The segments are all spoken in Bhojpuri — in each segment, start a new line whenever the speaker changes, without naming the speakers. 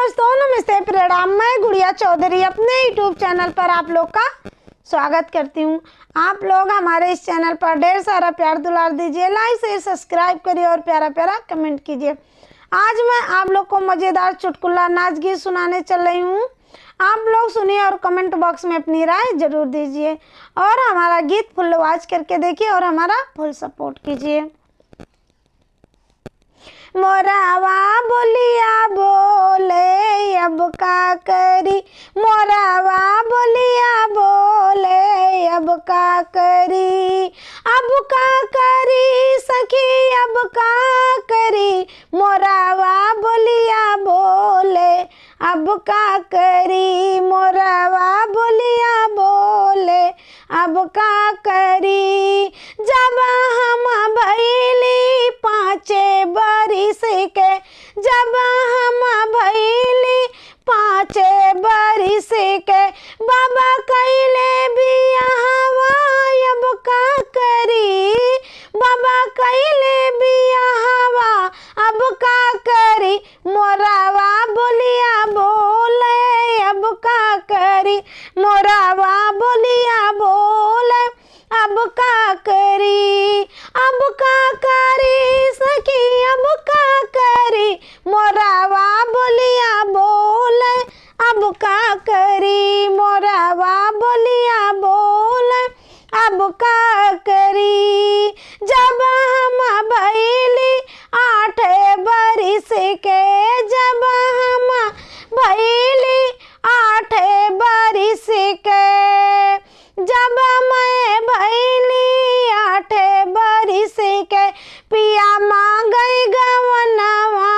दोस्तों, नमस्ते प्रणाम। मैं गुड़िया चौधरी अपने यूट्यूब चैनल पर आप लोग का स्वागत करती हूँ। आप लोग हमारे इस चैनल पर ढेर सारा प्यार दुलार दीजिए, लाइक शेयर सब्सक्राइब करिए और प्यारा प्यारा कमेंट कीजिए। आज मैं आप लोग को मज़ेदार चुटकुला नाच गीत सुनाने चल रही हूँ। आप लोग सुनिए और कमेंट बॉक्स में अपनी राय जरूर दीजिए और हमारा गीत फुल आवाज करके देखिए और हमारा फुल सपोर्ट कीजिए। मोरावा बोलिया बोले अब का करी, मोरावा बोलिया बोले अब का करी, अब का करी सखी अब का करी, मोरावा बोलिया बोले अब का करी, मोरावा बोलिया बोले अब का करी। जब हम भैली पाँचे बरिस के, जब हम भैली पाँचे बरिस के, बाबा कैले बियाहवा अब का करी, बाबा कैले बियाहवा अब का करी, मोरावा बोलिया बोले अब का करी, मोरावा बोलिया बोले अब का करी, अब का करी सखी अब का करी, मोरावा बोलिया बोले अब का करी, मोरावा बोलिया बोले अब का करी। जब हम भैली 8 बरिस के, जब हम भैली 8 बरिस के, जब मैं भैली 8 बरिस के, पिया मांगई गवनवा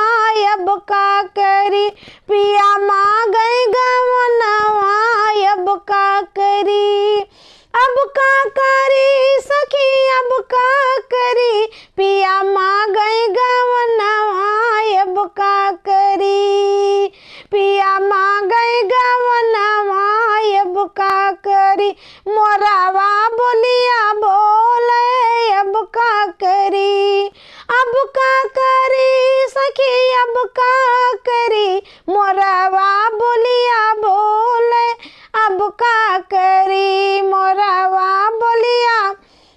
अब का करी, पिया मांगई गवनवा अब का करी, अब का करी सखी अब का करी, पिया मांगई गवनवा अब का करी, पिया मांगई गवनवा अब का करी, मोरावा बोलिया बोले अब का करी, अब का करी सखी अब का करी, मोरावा बोलिया बोले अब का करी, मोरावा बोलिया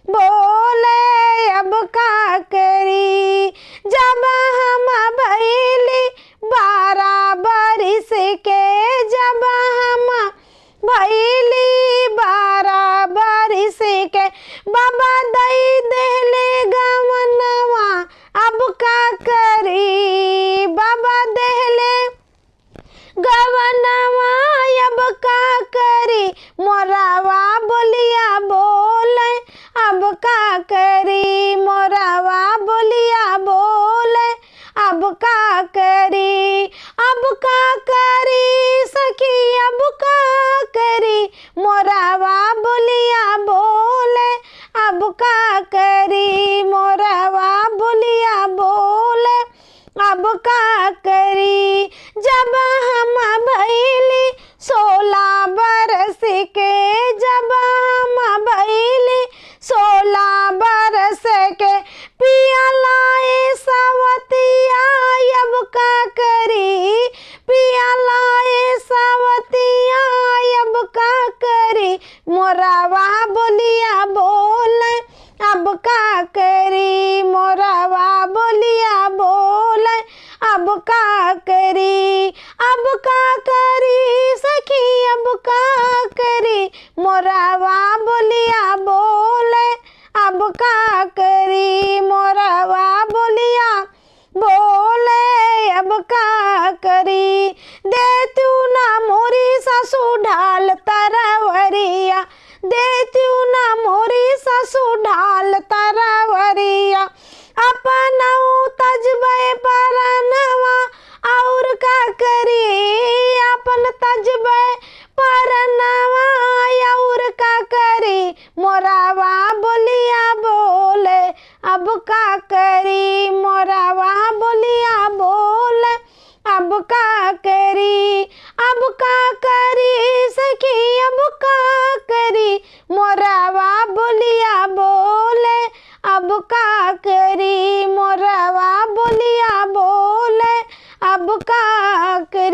बोले अब का करी। जब हम भैली 12 बरिस के, जब हम भैली 12 बरिस के, बाबा दई देहले गवनवा अब का करी, बाबा देहले गवनवा अब का करी, मोरावा बोलिया बोले अब का करी, मोरावा बोलिया बोले अब का करी, अब का करी सखी अब का करी, मोरावा बोलिया बोले अब का करी, मोरावा बोलिया बोले अब का करी। जब हम भैली 16 बरस के, जब हम भैली 16 बरस के, पिया लाए सवतिया अब का करी, पिया लाए सवतिया अब का करी, मोरावा बोलिया बोले अब का करी, मोरावा बोलिया बोले अब का करी, अब का करी सखी अब का करी, मोरावा बोलिया बोले अब का करी, मोरावा बोलिया बोले अब का करी। देतू ना मोरी सासू ढाल तरवरिया, देतू ना मोरी सासू ढाल तरवरिया, अपना तजबे परनवा और का करी, अपन तजबे परनवा और का करी, मोरावा बोलिया बोले अब का करी, मोरावा बोलिया बोले अब का करी, अब का करी सखी अब का करी, मोरावा बोलिया बोले अब का करी, मोरावा बोलिया बोले अब का करी।